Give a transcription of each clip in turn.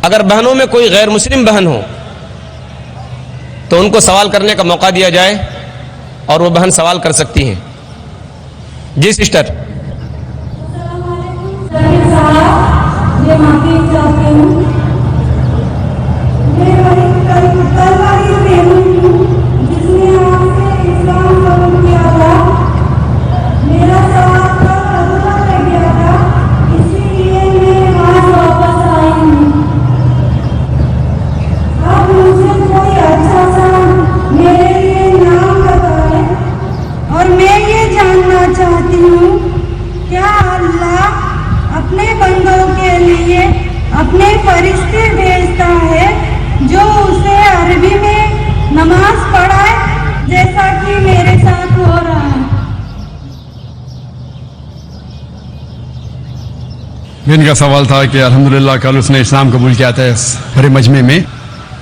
اگر بہنوں میں کوئی غیر مسلم بہن ہو تو ان کو سوال کرنے کا موقع دیا جائے اور وہ بہن سوال کر سکتی ہیں. جی سسٹر. اپنے فرشتے بھیجتا ہے جو اسے عربی میں نماز پڑھائے جیسا کہ میرے ساتھ ہو رہا ہے. ان کا سوال تھا کہ الحمدللہ کل اس نے اسلام قبول کیا تھا اس بڑے مجمع میں.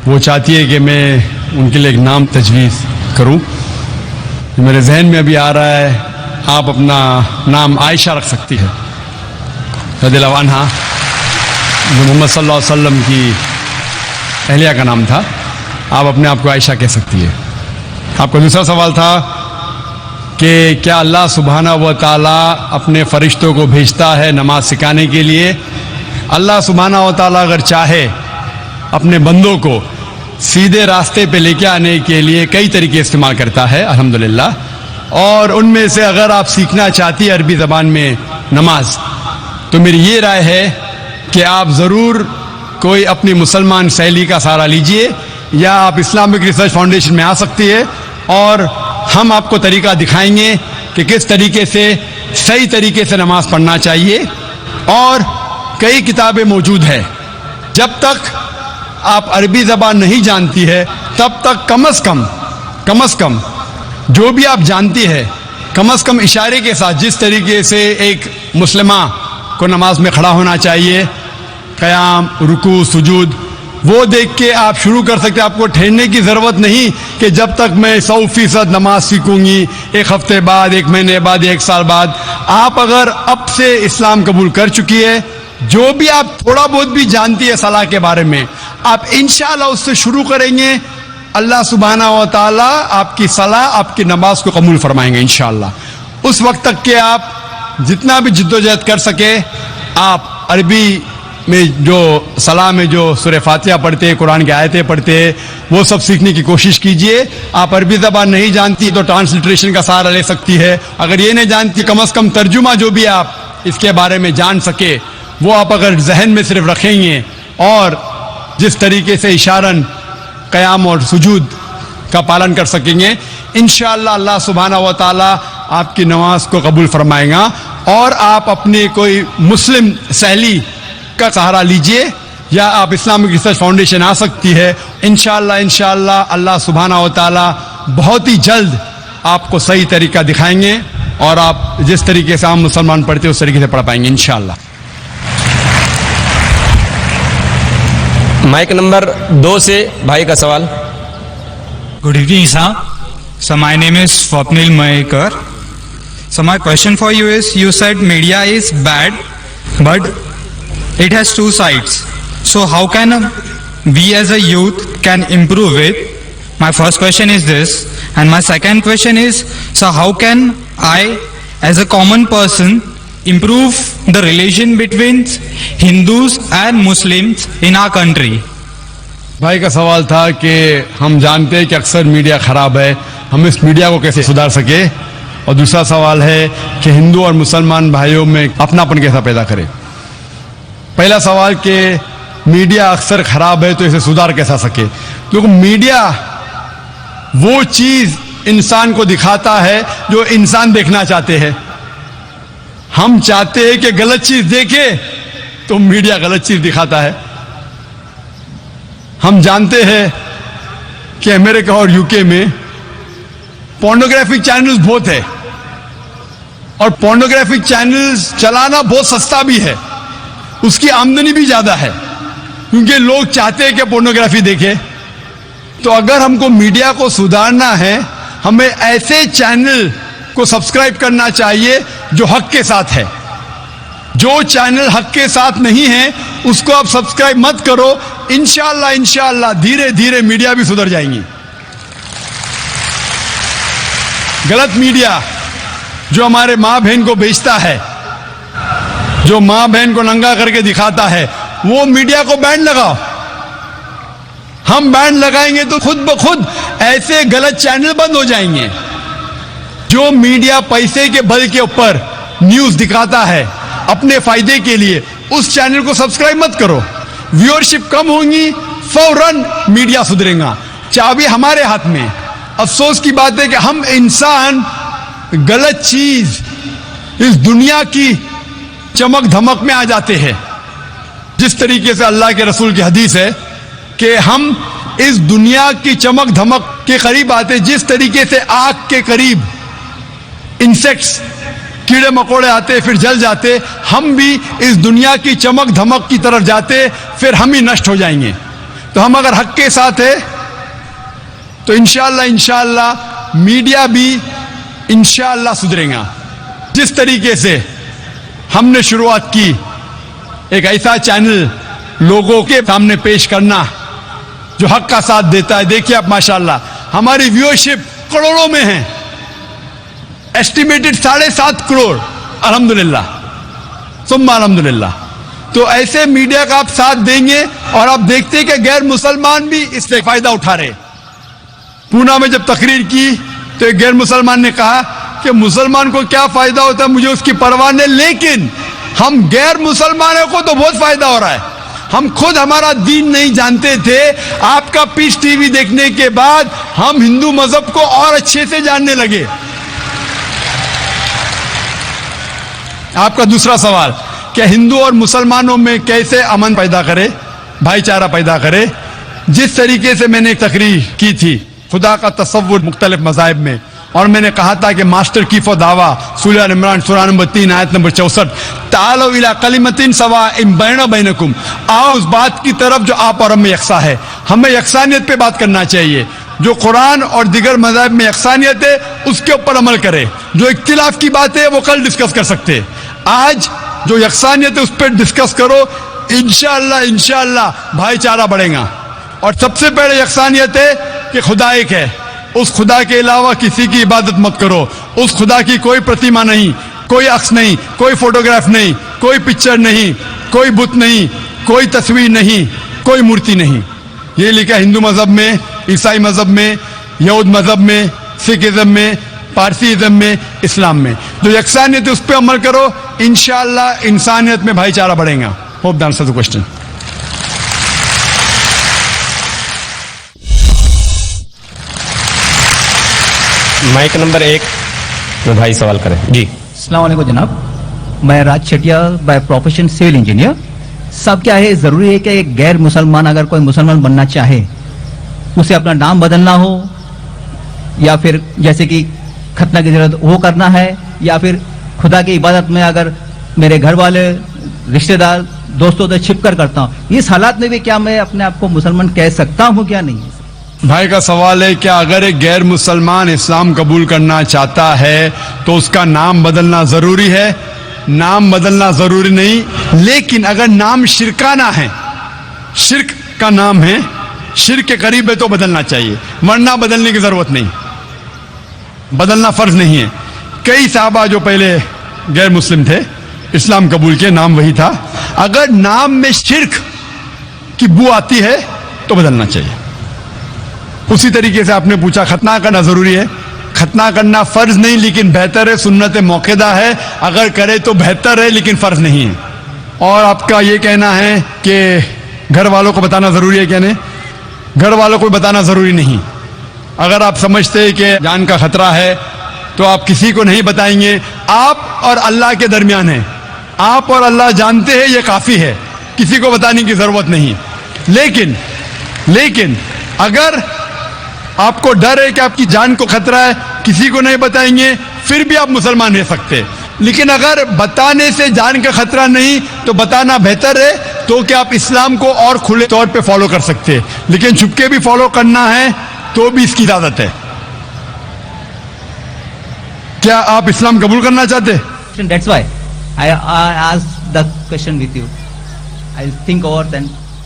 وہ چاہتی ہے کہ میں ان کے لیے ایک نام تجویز کروں. میرے ذہن میں ابھی آ رہا ہے آپ اپنا نام عائشہ رکھ سکتی ہے رضی اللہ عنہا، جو محمد صلی اللہ علیہ وسلم کی اہلیہ کا نام تھا. آپ اپنے آپ کو عائشہ کہہ سکتی ہے. آپ کا دوسرا سوال تھا کہ کیا اللہ سبحانہ و تعالیٰ اپنے فرشتوں کو بھیجتا ہے نماز سکھانے کے لیے؟ اللہ سبحانہ و تعالیٰ اگر چاہے اپنے بندوں کو سیدھے راستے پہ لے کے آنے کے لیے کئی طریقے استعمال کرتا ہے الحمدللہ. اور ان میں سے اگر آپ سیکھنا چاہتی ہے عربی زبان میں نماز، تو میری یہ رائے ہے کہ آپ ضرور کوئی اپنی مسلمان سہیلی کا سہارا لیجئے، یا آپ اسلامک ریسرچ فاؤنڈیشن میں آ سکتی ہے اور ہم آپ کو طریقہ دکھائیں گے کہ کس طریقے سے صحیح طریقے سے نماز پڑھنا چاہیے. اور کئی کتابیں موجود ہیں. جب تک آپ عربی زبان نہیں جانتی ہے تب تک کم از کم جو بھی آپ جانتی ہے کم از کم اشارے کے ساتھ جس طریقے سے ایک مسلمہ کو نماز میں کھڑا ہونا چاہیے، قیام، رکوع، سجود، وہ دیکھ کے آپ شروع کر سکتے. آپ کو ٹھہرنے کی ضرورت نہیں کہ جب تک میں 100% نماز سیکھوں گی، ایک ہفتے بعد، ایک مہینے بعد، ایک سال بعد. آپ اگر اب سے اسلام قبول کر چکی ہے، جو بھی آپ تھوڑا بہت بھی جانتی ہے صلاح کے بارے میں، آپ انشاءاللہ اس سے شروع کریں گے. اللہ سبحانہ و تعالیٰ آپ کی صلاح، آپ کی نماز کو قبول فرمائیں گے انشاءاللہ. اس وقت تک کہ آپ جتنا بھی جدوجہد کر سکے، آپ عربی میں جو صلاح میں جو سورہ فاتحہ پڑھتے، قرآن کی آیتیں پڑھتے، وہ سب سیکھنے کی کوشش کیجئے. آپ عربی زبان نہیں جانتی تو ٹرانسلیٹریشن کا سہارا لے سکتی ہے. اگر یہ نہیں جانتی، کم از کم ترجمہ جو بھی آپ اس کے بارے میں جان سکے وہ آپ اگر ذہن میں صرف رکھیں گے اور جس طریقے سے اشارن قیام اور سجود کا پالن کر سکیں گے، انشاءاللہ اللہ سبحانہ و تعالیٰ آپ کی نماز کو قبول فرمائے گا. اور آپ اپنی کوئی مسلم سہیلی کا سہارا لیجئے، یا آپ اسلامک ریسرچ فاؤنڈیشن آ سکتی ہے. انشاءاللہ اللہ سبحانہ و تعالیٰ بہت ہی جلد آپ کو صحیح طریقہ دکھائیں گے اور آپ جس طریقے سے عام مسلمان پڑھتے ہیں اس طریقے سے پڑھ پائیں گے انشاءاللہ. مائک نمبر 2 سے بھائی کا سوال. Good evening, sir. So my name is Swapnil Mayekar. So my question for you is, you said media is bad, but it has two sides. So how can we as a youth can improve it? My first question is this, and my second question is, so how can I as a common person improve the relation between Hindus and Muslims in our country? بھائی کا سوال تھا کہ ہم جانتے ہیں کہ اکثر میڈیا خراب ہے، ہم اس میڈیا کو کیسے سدھار سکے. اور دوسرا سوال ہے کہ ہندو اور مسلمان بھائیوں میں اپناپن کیسا پیدا کرے. پہلا سوال کہ میڈیا اکثر خراب ہے تو اسے سدھار کیسا سکے. کیونکہ میڈیا وہ چیز انسان کو دکھاتا ہے جو انسان دیکھنا چاہتے ہیں. ہم چاہتے ہیں کہ غلط چیز دیکھے تو میڈیا غلط چیز دکھاتا ہے. ہم جانتے ہیں کہ امریکہ اور UK میں پورنوگرافک چینلز بہت ہے، اور پورنوگرافک چینلز چلانا بہت سستا بھی ہے، اس کی آمدنی بھی زیادہ ہے، کیونکہ لوگ چاہتے ہیں کہ پورنوگرافی دیکھے. تو اگر ہم کو میڈیا کو سدھارنا ہے، ہمیں ایسے چینل کو سبسکرائب کرنا چاہیے جو حق کے ساتھ ہے. جو چینل حق کے ساتھ نہیں ہے اس کو آپ سبسکرائب مت کرو. انشاءاللہ دھیرے دھیرے میڈیا بھی سدھر جائیں گی. غلط میڈیا جو ہمارے ماں بہن کو بیچتا ہے, جو ماں بہن کو ننگا کر کے دکھاتا ہے, وہ میڈیا کو بین لگاؤ. ہم بین لگائیں گے تو خود بخود ایسے غلط چینل بند ہو جائیں گے. جو میڈیا پیسے کے بل کے اوپر نیوز دکھاتا ہے اپنے فائدے کے لیے, اس چینل کو سبسکرائب مت کرو. ویورشپ کم ہوں گی, فوراً میڈیا سدھرے گا. چابی ہمارے ہاتھ میں. افسوس کی بات ہے کہ ہم انسان غلط چیز, اس دنیا کی چمک دھمک میں آ جاتے ہیں. جس طریقے سے اللہ کے رسول کی حدیث ہے کہ ہم اس دنیا کی چمک دھمک کے قریب آتے, جس طریقے سے آگ کے قریب انسیکٹس کیڑے مکوڑے آتے پھر جل جاتے, ہم بھی اس دنیا کی چمک دھمک کی طرف جاتے, پھر ہم ہی نشٹ ہو جائیں گے. تو ہم اگر حق کے ساتھ ہیں تو انشاءاللہ میڈیا بھی انشاءاللہ سدھرے گا. جس طریقے سے ہم نے شروعات کی ایک ایسا چینل لوگوں کے سامنے پیش کرنا جو حق کا ساتھ دیتا ہے. دیکھیے آپ ماشاءاللہ ہماری ویورشپ کروڑوں میں ہے, ایسٹیمیٹڈ 7.5 کروڑ. الحمدللہ ثم الحمدللہ. تو ایسے میڈیا کا آپ ساتھ دیں گے اور آپ دیکھتے ہیں کہ غیر مسلمان بھی اس سے فائدہ اٹھا رہے. پونا میں جب تقریر کی تو ایک غیر مسلمان نے کہا کہ مسلمان کو کیا فائدہ ہوتا ہے, مجھے اس کی پرواہ نہیں, لیکن ہم غیر مسلمانوں کو تو بہت فائدہ ہو رہا ہے. ہم خود ہمارا دین نہیں جانتے تھے, آپ کا پیس ٹی وی دیکھنے کے بعد ہم ہندو مذہب کو اور اچھے سے جاننے لگے. آپ کا دوسرا سوال, کہ ہندو اور مسلمانوں میں کیسے امن پیدا کرے, بھائی چارہ پیدا کرے. جس طریقے سے میں نے ایک تقریر کی تھی خدا کا تصور مختلف مذاہب میں, اور میں نے کہا تھا کہ ماسٹر کی فو دعویٰ سورہ عمران سورہ نمبر 3 آیت نمبر 64, تعالوا الی کلمۃ سواء بیننا بینکم, آؤ اس بات کی طرف جو آپ اور ہم میں یکساں ہے. ہمیں یکسانیت پہ بات کرنا چاہیے. جو قرآن اور دیگر مذاہب میں یکسانیت ہے اس کے اوپر عمل کرے. جو اختلاف کی بات ہے وہ کل ڈسکس کر سکتے. آج جو یکسانیت ہے اس پہ ڈسکس کرو, انشاءاللہ بھائی چارہ بڑھے گا. اور سب سے پہلے یکسانیت ہے کہ خدا ایک ہے, اس خدا کے علاوہ کسی کی عبادت مت کرو. اس خدا کی کوئی پرتیما نہیں, کوئی عکس نہیں, کوئی فوٹوگراف نہیں, کوئی پکچر نہیں, کوئی بت نہیں, کوئی تصویر نہیں, کوئی مورتی نہیں. یہ لکھا ہندو مذہب میں, عیسائی مذہب میں, یہود مذہب میں, سکھ ازم میں, پارسی ازم میں, اسلام میں. جو یکسانیت ہے اس پہ عمل کرو, انشاءاللہ انسانیت میں بھائی چارہ بڑھے گا. Hope the answer the question. Mic number 1 میں بھائی سوال کریں. جی السلام علیکم جناب, میں راج چٹیا بائی پروفیشن سول انجینئر. صاحب کیا ہے, ضروری ہے کہ ایک غیر مسلمان اگر کوئی مسلمان بننا چاہے اسے اپنا نام بدلنا ہو, یا پھر جیسے کہ ختنہ کی ضرورت وہ کرنا ہے, یا پھر خدا کی عبادت میں اگر میرے گھر والے رشتہ دار دوستوں سے چھپ کر کرتا ہوں, اس حالات میں بھی کیا میں اپنے آپ کو مسلمان کہہ سکتا ہوں کیا نہیں؟ بھائی کا سوال ہے کہ اگر ایک غیر مسلمان اسلام قبول کرنا چاہتا ہے تو اس کا نام بدلنا ضروری ہے؟ نام بدلنا ضروری نہیں, لیکن اگر نام شرکانہ ہے, شرک کا نام ہے, شرک کے قریب ہے تو بدلنا چاہیے, ورنہ بدلنے کی ضرورت نہیں, بدلنا فرض نہیں ہے. کئی صحابہ جو پہلے غیر مسلم تھے اسلام قبول کے, نام وہی تھا. اگر نام میں شرک کی بو آتی ہے تو بدلنا چاہیے. اسی طریقے سے آپ نے پوچھا ختنہ کرنا ضروری ہے. ختنہ کرنا فرض نہیں لیکن بہتر ہے, سنت موقدہ ہے, اگر کرے تو بہتر ہے لیکن فرض نہیں ہے. اور آپ کا یہ کہنا ہے کہ گھر والوں کو بتانا ضروری ہے, کہنے گھر والوں کو بتانا ضروری نہیں. اگر آپ سمجھتے ہیں کہ جان کا خطرہ ہے تو آپ کسی کو نہیں بتائیں گے. آپ اور اللہ کے درمیان ہے, آپ اور اللہ جانتے ہیں, یہ کافی ہے, کسی کو بتانے کی ضرورت نہیں. لیکن اگر آپ کو ڈر ہے کہ آپ کی جان کو خطرہ ہے, کسی کو نہیں بتائیں گے, پھر بھی آپ مسلمان رہ سکتے. لیکن اگر بتانے سے جان کا خطرہ نہیں تو بتانا بہتر ہے, تو کہ آپ اسلام کو اور کھلے طور پہ فالو کر سکتے. لیکن چھپ کے بھی فالو کرنا ہے تو بھی اس کی اجازت ہے. کیا آپ اسلام قبول کرنا چاہتے؟ That's why I asked the question with you. I'll think over then.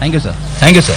Thank you, sir. Thank you, sir.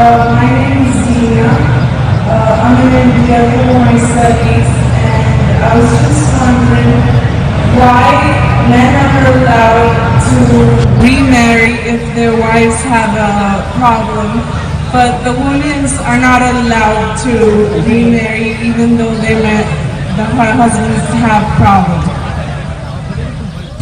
My name is Zina. I'm in India for my studies, and I was just wondering why men are allowed to remarry if their wives have a problem, but the women are not allowed to remarry even though the husbands have problems.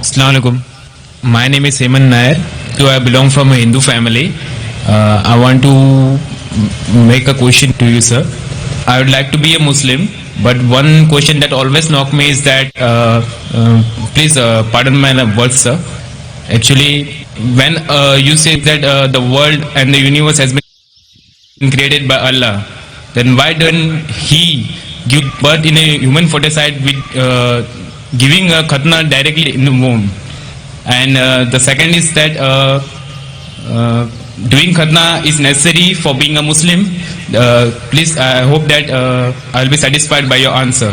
Assalamu alaikum. My name is Heman Nair. So I belong from a Hindu family. I want to make a question to you, sir. I would like to be a Muslim, but one question that always knock me is that, please pardon my words, sir. Actually, when you say that the world and the universe has been created by Allah, then why don't He give birth in a human foeticide with giving a khatna directly in the womb? And the second is that doing khatna is necessary for being a Muslim. Please, I hope that I'll be satisfied by your answer.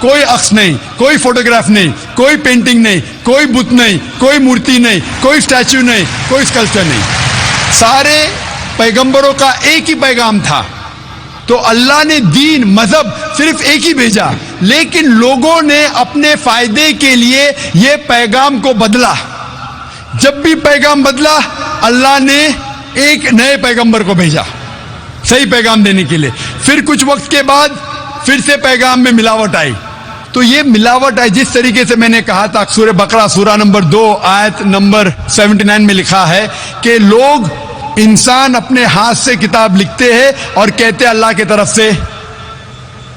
کوئی عکس نہیں, کوئی photograph نہیں, کوئی painting نہیں, کوئی بت نہیں, کوئی مورتی نہیں, کوئی اسٹیچو نہیں, کوئی اسکلپچر نہیں. سارے پیغمبروں کا ایک ہی پیغام تھا. تو اللہ نے دین مذہب صرف ایک ہی بھیجا, لیکن لوگوں نے اپنے فائدے کے لیے یہ پیغام کو بدلا. جب بھی پیغام بدلا اللہ نے ایک نئے پیغمبر کو بھیجا صحیح پیغام دینے کے لیے. پھر کچھ وقت کے بعد پھر سے پیغام میں ملاوٹ آئی. تو یہ ملاوٹ آئی جس طریقے سے میں نے کہا تھا, سورہ بقرہ سورہ نمبر 2 آیت نمبر 79 میں لکھا ہے کہ لوگ انسان اپنے ہاتھ سے کتاب لکھتے ہیں اور کہتے اللہ کی طرف سے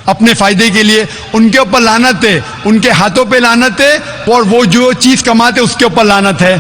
اپنے فائدے کے لیے. ان کے اوپر لعنت ہے, ان کے ہاتھوں پہ لعنت ہے, اور وہ جو چیز کماتے اس کے اوپر لعنت ہے.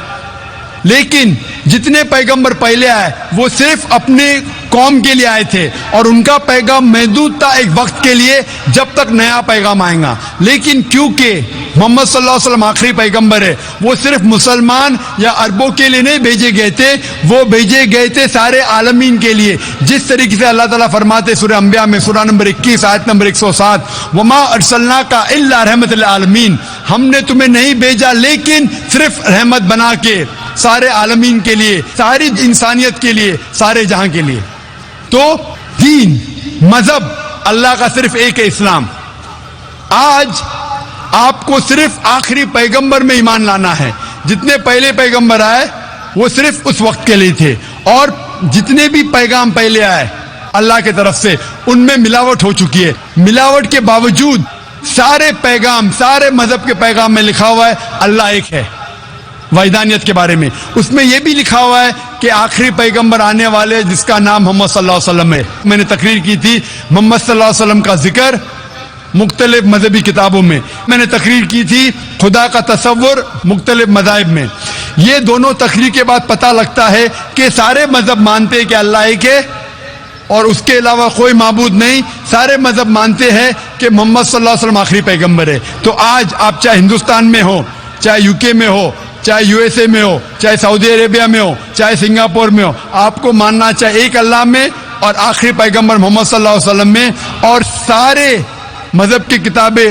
لیکن جتنے پیغمبر پہلے آئے وہ صرف اپنے قوم کے لیے آئے تھے, اور ان کا پیغام محدود تھا ایک وقت کے لیے جب تک نیا پیغام آئے گا. لیکن کیونکہ محمد صلی اللہ علیہ وسلم آخری پیغمبر ہے, وہ صرف مسلمان یا عربوں کے لیے نہیں بھیجے گئے تھے, وہ بھیجے گئے تھے سارے عالمین کے لیے. جس طریقے سے اللہ تعالیٰ فرماتے سورہ انبیاء میں سورہ نمبر 21 آیت نمبر 107, وما ارسلناک الا رحمت للعالمین, ہم نے تمہیں نہیں بھیجا لیکن صرف رحمت بنا کے سارے عالمین کے لیے, ساری انسانیت کے لیے, سارے جہاں کے لیے. تو دین مذہب اللہ کا صرف ایک ہے, اسلام. آج آپ کو صرف آخری پیغمبر میں ایمان لانا ہے. جتنے پہلے پیغمبر آئے وہ صرف اس وقت کے لیے تھے, اور جتنے بھی پیغام پہلے آئے اللہ کی طرف سے ان میں ملاوٹ ہو چکی ہے. ملاوٹ کے باوجود سارے پیغام, سارے مذہب کے پیغام میں لکھا ہوا ہے اللہ ایک ہے, وحدانیت کے بارے میں. اس میں یہ بھی لکھا ہوا ہے کہ آخری پیغمبر آنے والے جس کا نام محمد صلی اللہ علیہ وسلم ہے. میں نے تقریر کی تھی محمد صلی اللہ علیہ وسلم کا ذکر مختلف مذہبی کتابوں میں. میں نے تقریر کی تھی خدا کا تصور مختلف مذاہب میں. یہ دونوں تقریر کے بعد پتہ لگتا ہے کہ سارے مذہب مانتے ہیں کہ اللہ ایک ہے اور اس کے علاوہ کوئی معبود نہیں. سارے مذہب مانتے ہیں کہ محمد صلی اللہ علیہ وسلم آخری پیغمبر ہے. تو آج آپ چاہے ہندوستان میں ہو, چاہے یو کے میں ہو, چاہے یو ایس اے میں ہو, چاہے سعودی عربیہ میں ہو, چاہے سنگاپور میں ہو, آپ کو ماننا چاہے ایک اللہ میں اور آخری پیغمبر محمد صلی اللہ علیہ وسلم میں. اور سارے مذہب کی کتابیں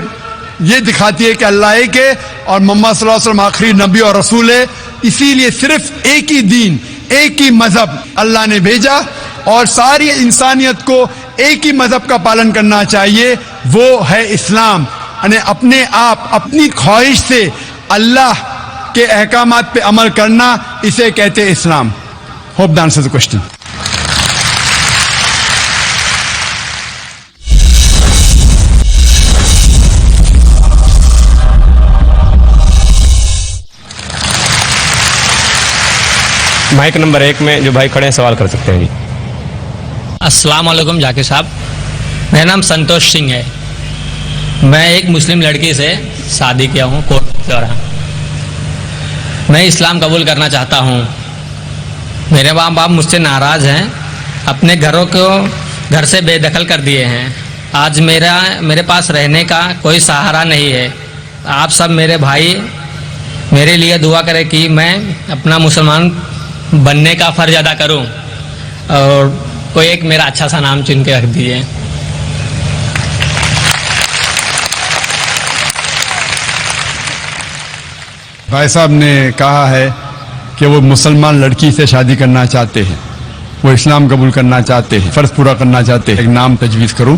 یہ دکھاتی ہے کہ اللہ ایک ہے اور محمد صلی اللہ علیہ وسلم آخری نبی اور رسول ہے. اسی لیے صرف ایک ہی دین, ایک ہی مذہب اللہ نے بھیجا, اور ساری انسانیت کو ایک ہی مذہب کا پالن کرنا چاہیے, وہ ہے اسلام. یعنی اپنے آپ اپنی خواہش سے اللہ کے احکامات پہ عمل کرنا, اسے کہتے اسلام. Hope the answer the question. Mic number 1 میں جو بھائی کھڑے ہیں سوال کر سکتے ہیں. جی السلام علیکم ذاکر صاحب, میرا نام سنتوش سنگھ ہے. میں ایک مسلم لڑکی سے شادی کیا ہوں کوٹ چوراہا. میں اسلام قبول کرنا چاہتا ہوں. میرے ماں باپ مجھ سے ناراض ہیں, اپنے گھروں کو گھر سے بے دخل کر دیے ہیں. آج میرے پاس رہنے کا کوئی سہارا نہیں ہے. آپ سب میرے بھائی میرے لیے دعا کریں کہ میں اپنا مسلمان بننے کا فرض ادا کروں, اور کوئی ایک میرا اچھا سا نام چن کے رکھ دیجیے. بھائی صاحب نے کہا ہے کہ وہ مسلمان لڑکی سے شادی کرنا چاہتے ہیں, وہ اسلام قبول کرنا چاہتے ہیں, فرض پورا کرنا چاہتے ہیں. ایک نام تجویز کروں.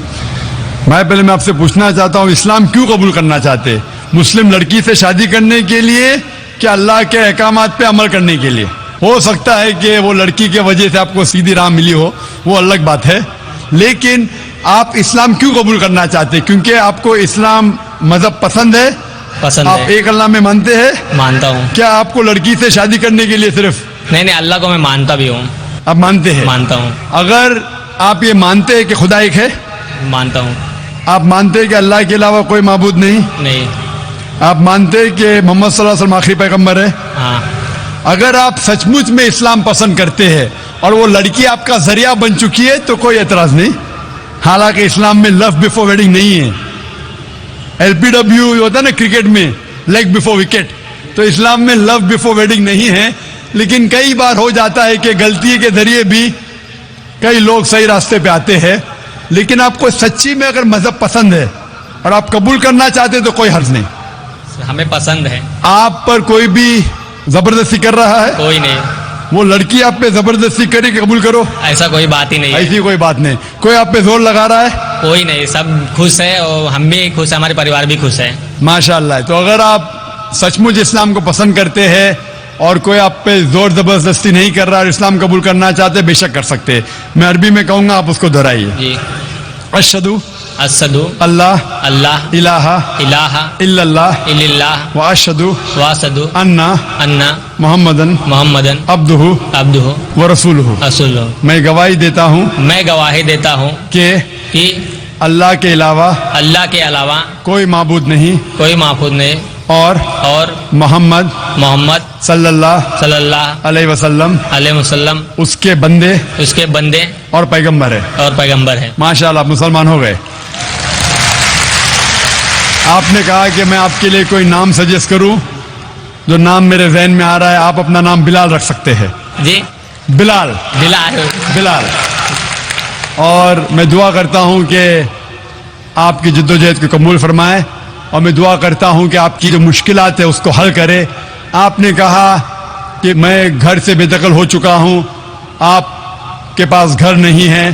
بھائی پہلے میں آپ سے پوچھنا چاہتا ہوں اسلام کیوں قبول کرنا چاہتے ہیں؟ مسلم لڑکی سے شادی کرنے کے لیے کہ اللہ کے احکامات پہ عمل کرنے کے لیے؟ ہو سکتا ہے کہ وہ لڑکی کے وجہ سے آپ کو سیدھی راہ ملی ہو, وہ الگ بات ہے. لیکن آپ اسلام کیوں قبول کرنا چاہتے ہیں؟ کیونکہ آپ کو اسلام مذہب پسند ہے, آپ ایک اللہ میں مانتے ہیں؟ مانتا ہوں. کیا آپ کو لڑکی سے شادی کرنے کے لیے صرف؟ نہیں, اللہ کو میں مانتا بھی ہوں. آپ مانتے ہیں؟ مانتا ہوں. اگر آپ یہ مانتے ہیں کہ خدا ایک ہے؟ مانتا ہوں. آپ مانتے ہیں کہ اللہ کے علاوہ کوئی معبود نہیں؟ نہیں. آپ مانتے ہیں کہ محمد صلی اللہ علیہ وسلم آخری پیغمبر ہے؟ ہاں. اگر آپ سچ مچ میں اسلام پسند کرتے ہیں اور وہ لڑکی آپ کا ذریعہ بن چکی ہے تو کوئی اعتراض نہیں. حالانکہ اسلام میں لو بفور ویڈنگ نہیں ہے. LBW ہوتا ہے نا کرکٹ میں, لیگ بفور وکٹ, تو اسلام میں لو بفور ویڈنگ نہیں ہے. لیکن کئی بار ہو جاتا ہے کہ غلطی کے ذریعے بھی کئی لوگ صحیح راستے پہ آتے ہیں. لیکن آپ کو سچی میں اگر مذہب پسند ہے اور آپ قبول کرنا چاہتے تو کوئی حرج نہیں. ہمیں پسند ہے. آپ پر کوئی بھی زبردستی کر رہا ہے؟ کوئی نہیں. وہ لڑکی آپ پہ زبردستی کرے کہ قبول کرو؟ ایسا کوئی بات ہی نہیں ہے. ایسی کوئی بات نہیں. کوئی آپ پہ زور لگا رہا ہے؟ کوئی نہیں. سب خوش ہے اور ہم بھی خوش ہیں, ہمارے پریوار بھی خوش ہے. ماشاء اللہ. تو اگر آپ سچ مچ اسلام کو پسند کرتے ہیں اور کوئی آپ پہ زور زبردستی نہیں کر رہا اور اسلام قبول کرنا چاہتے, بے شک کر سکتے. میں عربی میں کہوں گا, آپ اس کو دہرائیے. جی. اشہدو اشہدو اللہ اللہ الہ الہ الا اللہ الا اللہ واشہدو واشہدو انا انا محمدن محمدن عبدہ عبدہ ورسولہ. رسولہ. میں گواہی دیتا ہوں میں گواہی دیتا ہوں کہ اللہ کے علاوہ اللہ کے علاوہ کوئی معبود نہیں کوئی معبود نہیں اور محمد صلی اللہ علیہ وسلم اس کے بندے اور پیغمبر ہے. ماشاءاللہ, آپ مسلمان ہو گئے. آپ نے کہا کہ میں آپ کے لیے کوئی نام سجیسٹ کروں. جو نام میرے ذہن میں آ رہا ہے, آپ اپنا نام بلال رکھ سکتے ہیں. جی. بلال. اور میں دعا کرتا ہوں کہ آپ کی جدوجہد کو قبول فرمائے, اور میں دعا کرتا ہوں کہ آپ کی جو مشکلات ہیں اس کو حل کرے. آپ نے کہا کہ میں گھر سے بے دخل ہو چکا ہوں, آپ کے پاس گھر نہیں ہے.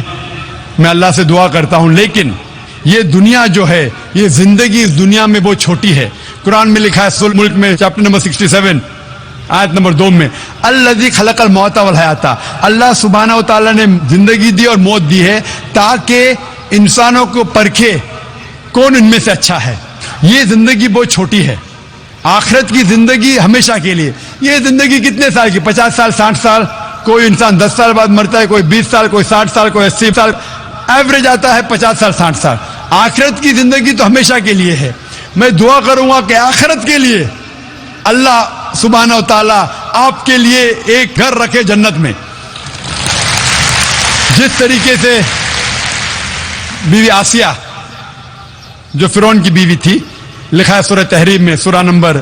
میں اللہ سے دعا کرتا ہوں, لیکن یہ دنیا جو ہے, یہ زندگی اس دنیا میں بہت چھوٹی ہے. قرآن میں لکھا ہے سورۃ الملک میں چیپٹر نمبر 67 آیت نمبر 2 میں, الذی خلق الموت والحیات. اللہ سبحانہ و تعالیٰ نے زندگی دی اور موت دی ہے تاکہ انسانوں کو پرکھے کون ان میں سے اچھا ہے. یہ زندگی بہت چھوٹی ہے. آخرت کی زندگی ہمیشہ کے لیے. یہ زندگی کتنے سال کی, 50 سال 60 سال. کوئی انسان 10 سال بعد مرتا ہے, کوئی 20 سال, کوئی 60 سال, کوئی 80 سال. ایوریج آتا ہے 50 سال 60 سال. آخرت کی زندگی تو ہمیشہ کے لیے ہے. میں دعا کروں گا کہ آخرت کے لیے اللہ سبحانہ و تعالیٰ آپ کے لیے ایک گھر رکھے جنت میں. جس طریقے سے بیوی آسیہ جو فرعون کی بیوی تھی, لکھا ہے سورہ تحریم میں سورہ نمبر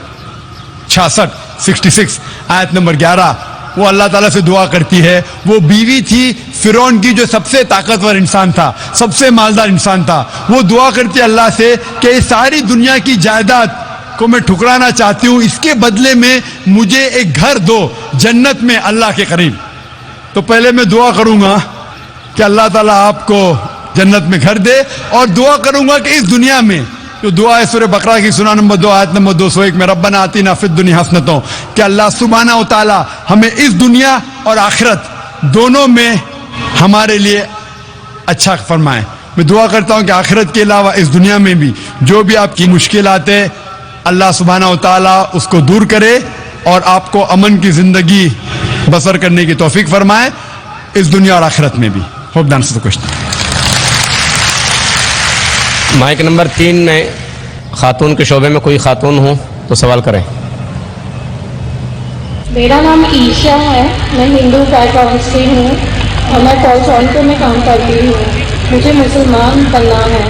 66 آیت نمبر 11, وہ اللہ تعالیٰ سے دعا کرتی ہے. وہ بیوی تھی فرعون کی جو سب سے طاقتور انسان تھا, سب سے مالدار انسان تھا. وہ دعا کرتی ہے اللہ سے کہ اس ساری دنیا کی جائیداد کو میں ٹھکرانا چاہتی ہوں, اس کے بدلے میں مجھے ایک گھر دو جنت میں اللہ کے قریب. تو پہلے میں دعا کروں گا کہ اللہ تعالیٰ آپ کو جنت میں گھر دے, اور دعا کروں گا کہ اس دنیا میں جو دعا ہے سورہ بقرہ کی سورہ نمبر 2 آیت نمبر 201 میں, ربنا آتینا فی الدنیا حسنۃ, کہ اللہ سبحانہ و تعالیٰ ہمیں اس دنیا اور آخرت دونوں میں ہمارے لیے اچھا فرمائے. میں دعا کرتا ہوں کہ آخرت کے علاوہ اس دنیا میں بھی جو بھی آپ کی مشکلات ہے اللہ سبحانہ و تعالیٰ اس کو دور کرے اور آپ کو امن کی زندگی بسر کرنے کی توفیق فرمائے اس دنیا اور آخرت میں بھی. ہوپ ڈانس تو کچھ مائک نمبر 3 میں خاتون کے شعبے میں کوئی خاتون ہو تو سوال کریں. میرا نام عیشا ہے, میں ہندو بیک گراؤنڈ سے ہوں اور میں کال سینٹر میں کام کرتی ہوں. مجھے مسلمان بننا ہے.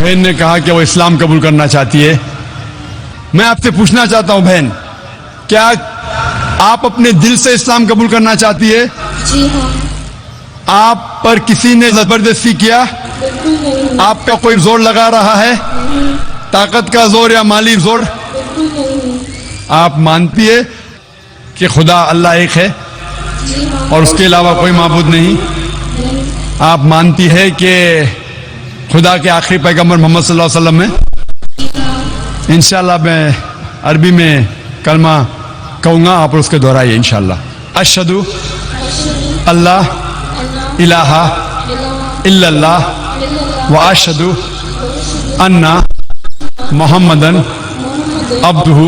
بہن نے کہا کہ وہ اسلام قبول کرنا چاہتی ہے. میں آپ سے پوچھنا چاہتا ہوں بہن, کیا آپ اپنے دل سے اسلام قبول کرنا چاہتی ہے؟ جی ہاں. آپ پر کسی نے زبردستی کیا؟ بالکل نہیں. آپ کا کوئی زور لگا رہا ہے؟ طاقت کا زور یا مالی زور؟ بالکل نہیں. آپ مانتی ہے کہ خدا اللہ ایک ہے جی ہاں. اور اس کے علاوہ کوئی معبود نہیں؟ آپ مانتی ہے کہ خدا کے آخری پیغمبر محمد صلی اللہ علیہ وسلم ہے؟ انشاءاللہ میں عربی میں کلمہ کہوں گا, آپ اس کے دہرائیے انشاءاللہ. اشہدو اللہ الہ الا اللہ و اشہدو انا محمدن عبدہ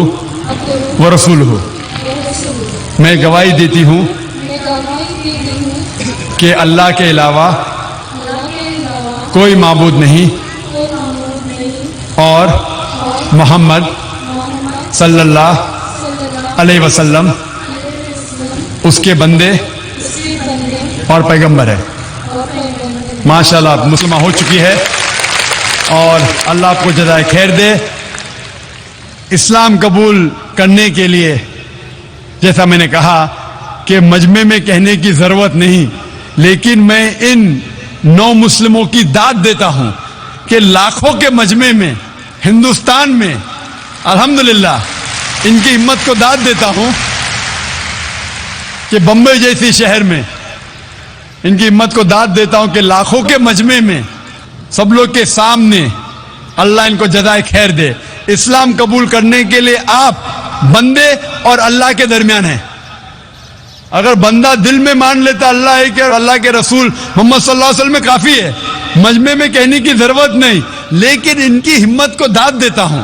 و رسولہ. میں گواہی دیتی ہوں کہ اللہ کے علاوہ کوئی معبود نہیں اور محمد صلی اللہ علیہ وسلم اس کے بندے اور پیغمبر ہے. ماشاءاللہ آپ مسلمہ ہو چکی ہے اور اللہ آپ کو جزائے خیر دے. اسلام قبول کرنے کے لیے جیسا میں نے کہا کہ مجمع میں کہنے کی ضرورت نہیں، لیکن میں ان 9 مسلموں کی داد دیتا ہوں کہ لاکھوں کے مجمع میں ہندوستان میں الحمدللہ ان کی ہمت کو داد دیتا ہوں کہ بمبئی جیسی شہر میں ان کی ہمت کو داد دیتا ہوں کہ لاکھوں کے مجمع میں سب لوگ کے سامنے اللہ ان کو جزائے خیر دے. اسلام قبول کرنے کے لیے آپ بندے اور اللہ کے درمیان ہیں. اگر بندہ دل میں مان لیتا اللہ ہے کہ اللہ کے رسول محمد صلی اللہ علیہ وسلم میں کافی ہے، مجمع میں کہنے کی ضرورت نہیں. لیکن ان کی ہمت کو داد دیتا ہوں.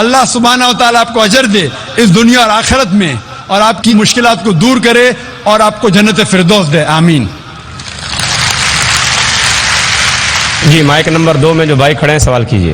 اللہ سبحانہ و تعالیٰ آپ کو اجر دے اس دنیا اور آخرت میں، اور آپ کی مشکلات کو دور کرے اور آپ کو جنت فردوس دے. آمین. جی مائک نمبر 2 میں جو بھائی کھڑے ہیں سوال کیجیے.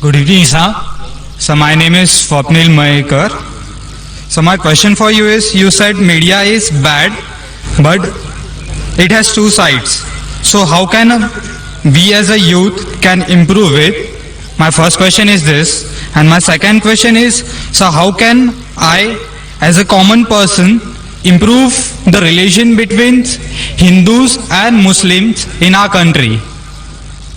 Good evening, sir. So my name is Swapnil Mayekar. So my question for you is, you said media is bad, but it has 2 sides. So how can we as a youth can improve it? My first question is this, and my second question is, so how can I as a common person improve the relation between Hindus and Muslims in our country?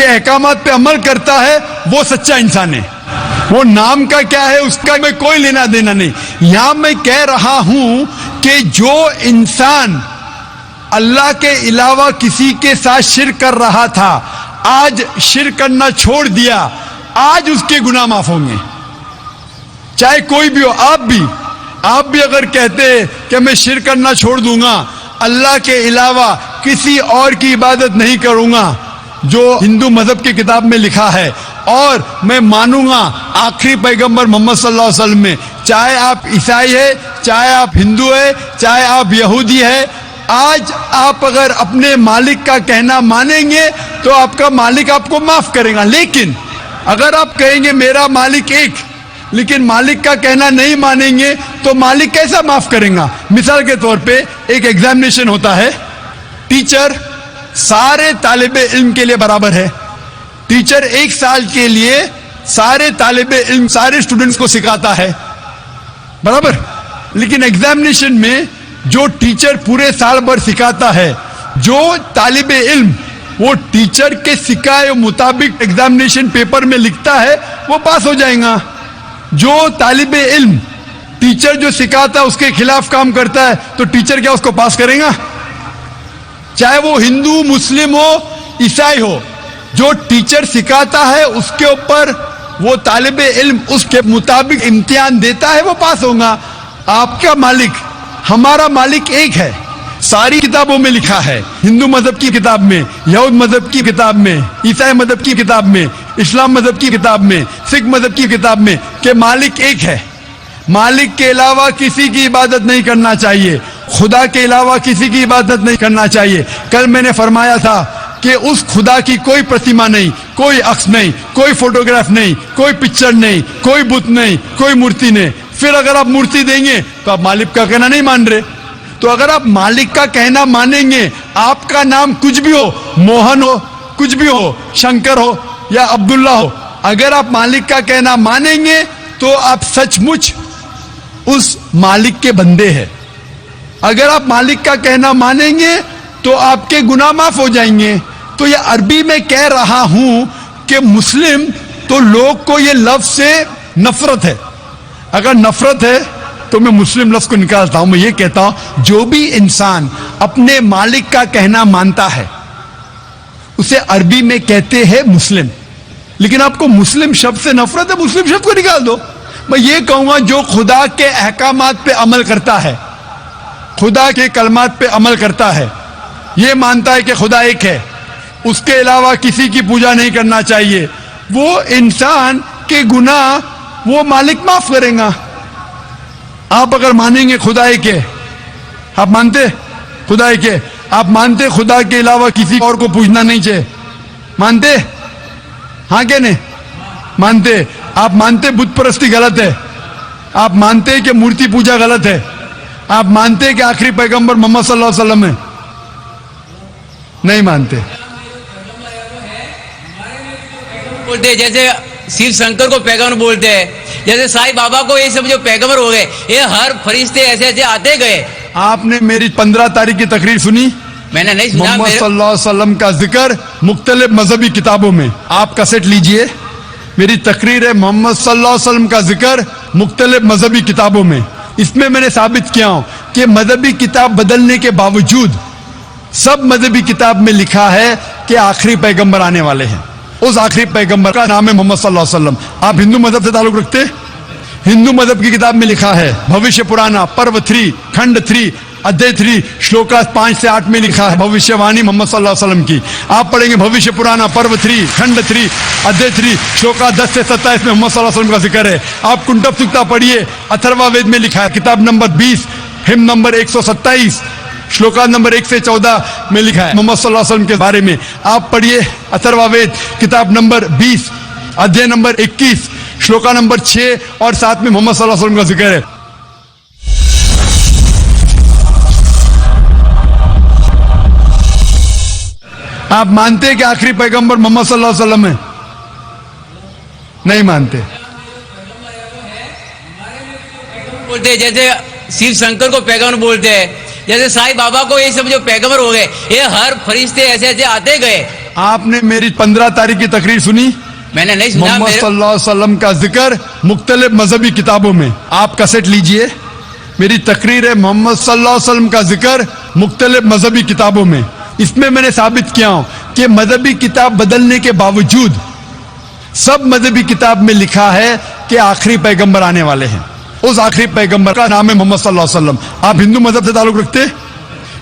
کے احکامات پہ عمل کرتا ہے وہ سچا انسان ہے. وہ نام کا کیا ہے اس کا میں کوئی لینا دینا نہیں. یہاں میں کہہ رہا ہوں کہ جو انسان اللہ کے علاوہ کسی کے ساتھ شرک کر رہا تھا آج شرک کرنا چھوڑ دیا, آج اس کے گناہ معاف ہوں گے. چاہے کوئی بھی ہو, آپ بھی اگر کہتے کہ میں شرک کرنا چھوڑ دوں گا, اللہ کے علاوہ کسی اور کی عبادت نہیں کروں گا جو ہندو مذہب کی کتاب میں لکھا ہے, اور میں مانوں گا آخری پیغمبر محمد صلی اللہ علیہ وسلم میں, چاہے آپ عیسائی ہے, چاہے آپ ہندو ہے, چاہے آپ یہودی ہے, آج آپ اگر اپنے مالک کا کہنا مانیں گے تو آپ کا مالک آپ کو معاف کرے گا. لیکن اگر آپ کہیں گے میرا مالک ایک, لیکن مالک کا کہنا نہیں مانیں گے تو مالک کیسا معاف کریں گا؟ مثال کے طور پہ ایک ایگزامینیشن ہوتا ہے, ٹیچر سارے طالب علم کے لیے برابر ہے. ٹیچر 1 سال کے لیے سارے طالب علم سارے اسٹوڈنٹس کو سکھاتا ہے, برابر. لیکن ایگزامینیشن میں جو ٹیچر پورے سال بھر سکھاتا ہے, جو طالب علم وہ ٹیچر کے سکھائے مطابق ایگزامینیشن پیپر میں لکھتا ہے وہ پاس ہو جائے گا. جو طالب علم ٹیچر جو سکھاتا ہے اس کے خلاف کام کرتا ہے تو ٹیچر کیا اس کو پاس کرے گا؟ چاہے وہ ہندو, مسلم ہو, عیسائی ہو, جو ٹیچر سکھاتا ہے اس کے اوپر وہ طالب علم اس کے مطابق امتحان دیتا ہے وہ پاس ہوگا. آپ کا مالک, ہمارا مالک ایک ہے, ساری کتابوں میں لکھا ہے, ہندو مذہب کی کتاب میں, یہود مذہب کی کتاب میں, عیسائی مذہب کی کتاب میں, اسلام مذہب کی کتاب میں, سکھ مذہب کی کتاب میں کہ مالک ایک ہے. مالک کے علاوہ کسی کی عبادت نہیں کرنا چاہیے, خدا کے علاوہ کسی کی عبادت نہیں کرنا چاہیے. کل میں نے فرمایا تھا کہ اس خدا کی کوئی پرتیما نہیں, کوئی عکس نہیں, کوئی فوٹوگراف نہیں, کوئی پکچر نہیں, کوئی بت نہیں, کوئی مورتی نہیں. پھر اگر آپ مورتی دیں گے تو آپ مالک کا کہنا نہیں مان رہے. تو اگر آپ مالک کا کہنا مانیں گے, آپ کا نام کچھ بھی ہو, موہن ہو, کچھ بھی ہو, شنکر ہو یا عبداللہ ہو, اگر آپ مالک کا کہنا مانیں گے تو آپ سچ مچ اس مالک کے بندے ہیں. اگر آپ مالک کا کہنا مانیں گے تو آپ کے گناہ معاف ہو جائیں گے. تو یہ عربی میں کہہ رہا ہوں کہ مسلم تو لوگ کو یہ لفظ سے نفرت ہے. اگر نفرت ہے تو میں مسلم لفظ کو نکالتا ہوں, میں یہ کہتا ہوں جو بھی انسان اپنے مالک کا کہنا مانتا ہے اسے عربی میں کہتے ہیں مسلم. لیکن آپ کو مسلم شبد سے نفرت ہے, مسلم شبد کو نکال دو. میں یہ کہوں گا جو خدا کے احکامات پہ عمل کرتا ہے, خدا کے کلمات پہ عمل کرتا ہے, یہ مانتا ہے کہ خدا ایک ہے, اس کے علاوہ کسی کی پوجا نہیں کرنا چاہیے, وہ انسان کے گناہ وہ مالک معاف کرے گا. آپ اگر مانیں گے خدا ایک ہے, آپ مانتے خدا ایک ہے, آپ مانتے خدا کے علاوہ کسی اور کو پوجنا نہیں چاہیے, مانتے؟ ہاں کہ نہیں مانتے؟ آپ مانتے بت پرستی غلط ہے, آپ مانتے کہ مورتی پوجا غلط ہے, آپ مانتے کہ آخری پیغمبر محمد صلی اللہ علیہ وسلم ہے؟ نہیں مانتے. بولتے جیسے شیو شنکر کو پیغمبر بولتے ہیں, جیسے سائی بابا کو یہ سب جو پیغمبر ہو گئے, یہ ہر فرشتے ایسے ایسے آتے گئے. آپ نے میری 15 تاریخ کی تقریر سنی؟ میں نے نہیں سنا. محمد صلی اللہ علیہ وسلم کا ذکر مختلف مذہبی کتابوں میں, آپ کیسٹ لیجئے, میری تقریر ہے محمد صلی اللہ علیہ وسلم کا ذکر مختلف مذہبی کتابوں میں. اس میں میں نے ثابت کیا ہوں کہ مذہبی کتاب بدلنے کے باوجود سب مذہبی کتاب میں لکھا ہے کہ آخری پیغمبر آنے والے ہیں. اس آخری پیغمبر کا نام ہے محمد صلی اللہ علیہ وسلم. آپ ہندو مذہب سے تعلق رکھتے؟ ہندو مذہب کی کتاب میں لکھا ہے, بھوشیہ پرانا پرو 3 کھنڈ 3 ادھیے 3 شلوکا 5 سے 8 میں لکھا ہے بھوشیہ وانی محمد صلی اللہ علیہ وسلم کی. آپ پڑھیں گے بھوشیہ پرانا پرو 3 کھنڈ 3 ادھیے 3 شلوکا 10 سے 27 میں محمد صلی اللہ علیہ وسلم کا ذکر ہے. آپ کنٹب سکتا پڑھیے, اتھروا وید میں لکھا ہے, کتاب نمبر 20 ہم نمبر 127 شلوکا نمبر 1 سے 14 میں لکھا ہے محمد صلی اللہ علیہ وسلم کے بارے میں. آپ پڑھیے اتھروا وید کتاب نمبر 20 ادھیے نمبر 21 شلوکا نمبر 6 اور 7 میں محمد صلی اللہ علیہ وسلم کا ذکر ہے. آپ مانتے ہیں کہ آخری پیغمبر محمد صلی اللہ علیہ وسلم ہے؟ نہیں مانتے. بولتے جیسے شیو شنکر کو پیغمبر بولتے ہیں, جیسے سائی بابا کو یہ سب جو پیغمبر ہو گئے, یہ ہر فرشتے ایسے ایسے آتے گئے. آپ نے میری 15 تاریخ کی تقریر سنی؟ میں نے نہیں سنا. محمد صلی اللہ علیہ وسلم کا ذکر مختلف مذہبی کتابوں میں. آپ کیسٹ لیجئے, میری تقریر ہے محمد صلی اللہ علیہ وسلم کا ذکر مختلف مذہبی کتابوں میں. اس میں میں نے ثابت کیا ہوں کہ مذہبی کتاب بدلنے کے باوجود سب مذہبی کتاب میں لکھا ہے کہ آخری پیغمبر آنے والے ہیں. اس آخری پیغمبر کا نام ہے محمد صلی اللہ علیہ وسلم. آپ ہندو مذہب سے تعلق رکھتے؟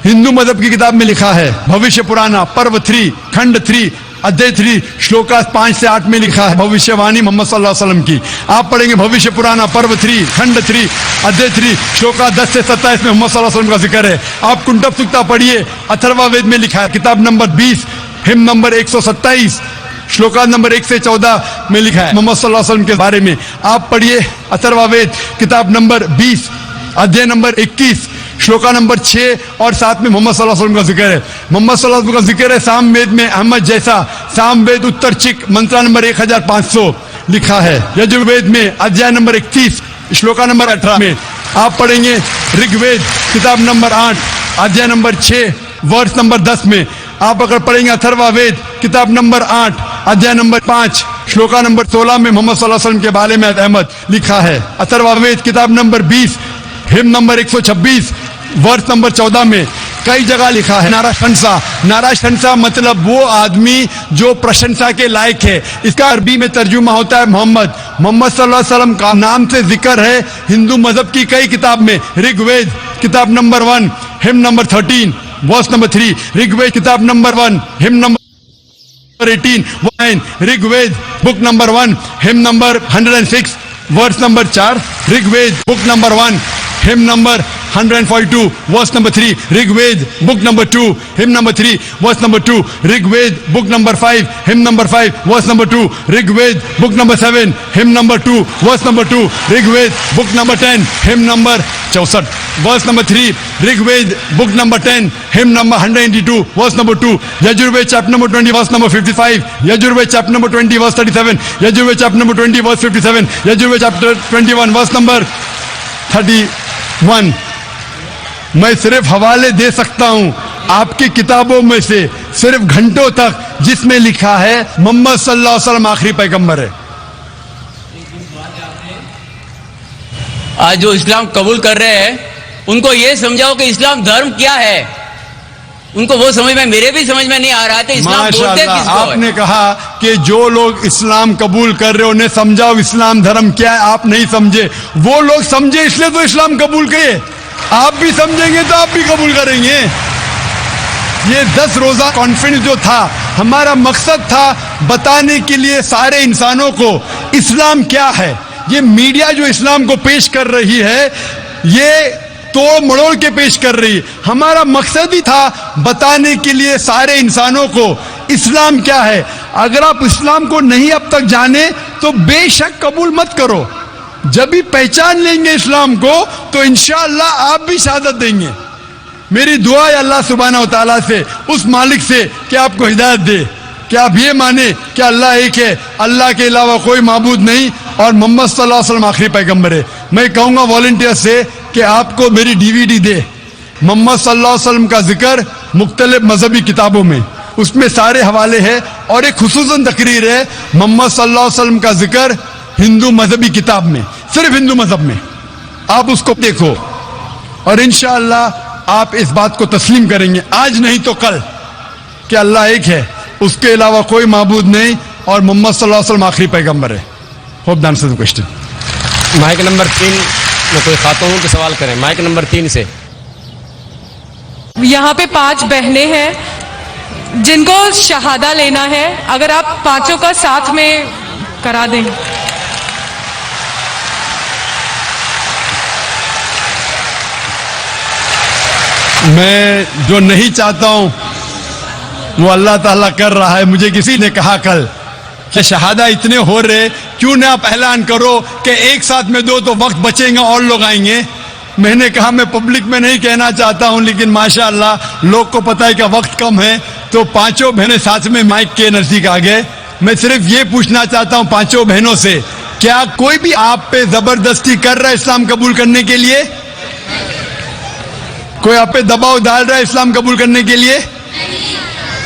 ہندو مذہب کی کتاب میں لکھا ہے, بھوشیہ پرانا پرو 3 کھنڈ 3 ادھیے 3 شلوکا 5 سے 8 میں لکھا ہے بھوشیہ وانی محمد صلی اللہ علیہ وسلم کی. آپ پڑھیں گے بھوشیہ پرانا پرو 3 کھنڈ 3 ادھیے 3 شلوکا 10 سے 27 میں محمد صلی اللہ علیہ وسلم کا ذکر ہے. آپ کنٹب سکتا پڑھیے, اتھروا وید میں لکھا ہے کتاب نمبر 20 ہم نمبر 127 شلوکا نمبر 1 سے 14 میں لکھا ہے محمد صلی اللہ علیہ وسلم کے بارے میں. آپ پڑھیے اتھروا وید کتاب نمبر 20 ادھیے نمبر 21 شلوکا نمبر 6 اور 7 میں محمد صلی اللہ علیہ وسلم کا ذکر ہے. محمد صلی اللہ علیہ وسلم کا ذکر ہے سام وید میں احمد جیسا سام وید اتر چک منترا نمبر 1500 لکھا ہے. یجروید میں ادھیائے نمبر 31 شلوکا نمبر 18 میں. آپ پڑھیں گے رگ وید کتاب نمبر 8 ادھیائے نمبر 6 ورس نمبر 10 میں. آپ اگر پڑھیں گے اتھروا وید کتاب نمبر 8 ادھیائے نمبر 5 شلوکا نمبر 16 میں محمد صلی اللہ علیہ وسلم کے بارے میں احمد لکھا ہے. اتھروا وید کتاب نمبر 20 ہم نمبر 126 ورس نمبر 14 میں کئی جگہ لکھا ہے ناراشنسا. ناراشنسا مطلب وہ آدمی جو پرشنسا کے لائق ہے. اس کا عربی میں ترجمہ ہوتا ہے محمد. محمد صلی اللہ علیہ وسلم کا نام سے ذکر ہے ہندو مذہب کی کئی کتاب میں. رگ وید کتاب نمبر 1 ہم number 13 verse number 3 Rig Veda کتاب نمبر 1 ہم number 18 Rig Veda book number 1 ہم number 106 verse number 4 Rig Veda book number 1 ہم number 142 verse number 3 Rig Veda book number 2 ہم نمبر 3 ورس number 2 Rig Veda book number 5 ہم نمبر 5 ورس number 2 Rig Veda book number 7 ہم نمبر 2 ورس نمبر 2 رگ وید بک number 10 hymn number 64 verse number 3 Rig Veda بک number 10 hymn number 182 verse number 2 Yajurveda chapter number 20 verse number 55 Yajurveda chapter number 20 verse 37 Yajurveda chapter number 20 verse 57 Yajurveda chapter 21 verse number 31. میں صرف حوالے دے سکتا ہوں آپ کی کتابوں میں سے صرف گھنٹوں تک جس میں لکھا ہے محمد صلی اللہ علیہ وسلم آخری پیغمبر ہے. آج جو اسلام قبول کر رہے ہیں ان کو یہ سمجھاؤ کہ اسلام دھرم کیا ہے. ان کو وہ سمجھ میں, میرے بھی سمجھ میں نہیں آ رہا تھا اسلام بولتے کس کو. آپ نے کہا کہ جو لوگ اسلام قبول کر رہے انہیں سمجھاؤ اسلام دھرم کیا ہے. آپ نہیں سمجھے, وہ لوگ سمجھے اس لیے تو اسلام قبول کرے. آپ بھی سمجھیں گے تو آپ بھی قبول کریں گے. یہ 10 روزہ کانفرنس جو تھا ہمارا مقصد تھا بتانے کے لیے سارے انسانوں کو اسلام کیا ہے. یہ میڈیا جو اسلام کو پیش کر رہی ہے یہ توڑ مڑوڑ کے پیش کر رہی. ہمارا مقصد ہی تھا بتانے کے لیے سارے انسانوں کو اسلام کیا ہے. اگر آپ اسلام کو نہیں اب تک جانے تو بے شک قبول مت کرو. جب بھی پہچان لیں گے اسلام کو تو انشاءاللہ آپ بھی شہادت دیں گے. میری دعا ہے اللہ سبحانہ و تعالیٰ سے, اس مالک سے کہ آپ کو ہدایت دے کہ آپ یہ مانیں کہ اللہ ایک ہے, اللہ کے علاوہ کوئی معبود نہیں اور محمد صلی اللہ علیہ وسلم آخری پیغمبر ہے. میں کہوں گا والنٹیئر سے کہ آپ کو میری DVD دے محمد صلی اللہ علیہ وسلم کا ذکر مختلف مذہبی کتابوں میں, اس میں سارے حوالے ہیں اور ایک خصوصاً تقریر ہے محمد صلی اللہ علیہ وسلم کا ذکر ہندو مذہبی کتاب میں, صرف ہندو مذہب میں. آپ اس کو دیکھو اور انشاءاللہ آپ اس بات کو تسلیم کریں گے آج نہیں تو کل کہ اللہ ایک ہے, اس کے علاوہ کوئی معبود نہیں اور محمد صلی اللہ علیہ وسلم آخری پیغمبر ہے. ہوپ دان سے کوشچن. مائک نمبر 3 میں کوئی خاتون کے سوال کریں. مائک نمبر 3 سے. یہاں پہ 5 بہنیں ہیں جن کو شہادہ لینا ہے, اگر آپ 5 کا ساتھ میں کرا دیں. میں جو نہیں چاہتا ہوں وہ اللہ تعالیٰ کر رہا ہے. مجھے کسی نے کہا کل کہ شہادہ اتنے ہو رہے, کیوں نہ آپ اعلان کرو کہ ایک ساتھ میں دو تو وقت بچیں گا اور لوگ آئیں گے. میں نے کہا میں پبلک میں نہیں کہنا چاہتا ہوں, لیکن ماشاءاللہ لوگ کو پتہ ہے کہ وقت کم ہے تو 5 بہنیں ساتھ میں مائک کے نزدیک آ گئے. میں صرف یہ پوچھنا چاہتا ہوں 5 بہنوں سے, کیا کوئی بھی آپ پہ زبردستی کر رہا ہے اسلام قبول کرنے کے لیے؟ کوئی آپ پہ دباؤ ڈال رہا ہے اسلام قبول کرنے کے لیے؟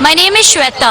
My name is Shweta.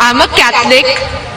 I'm a Catholic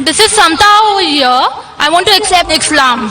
This is Samta over here. I want to accept Islam.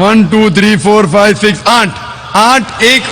1, 2, 3, 4, 5, 6, 8, 1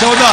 14।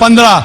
15।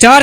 4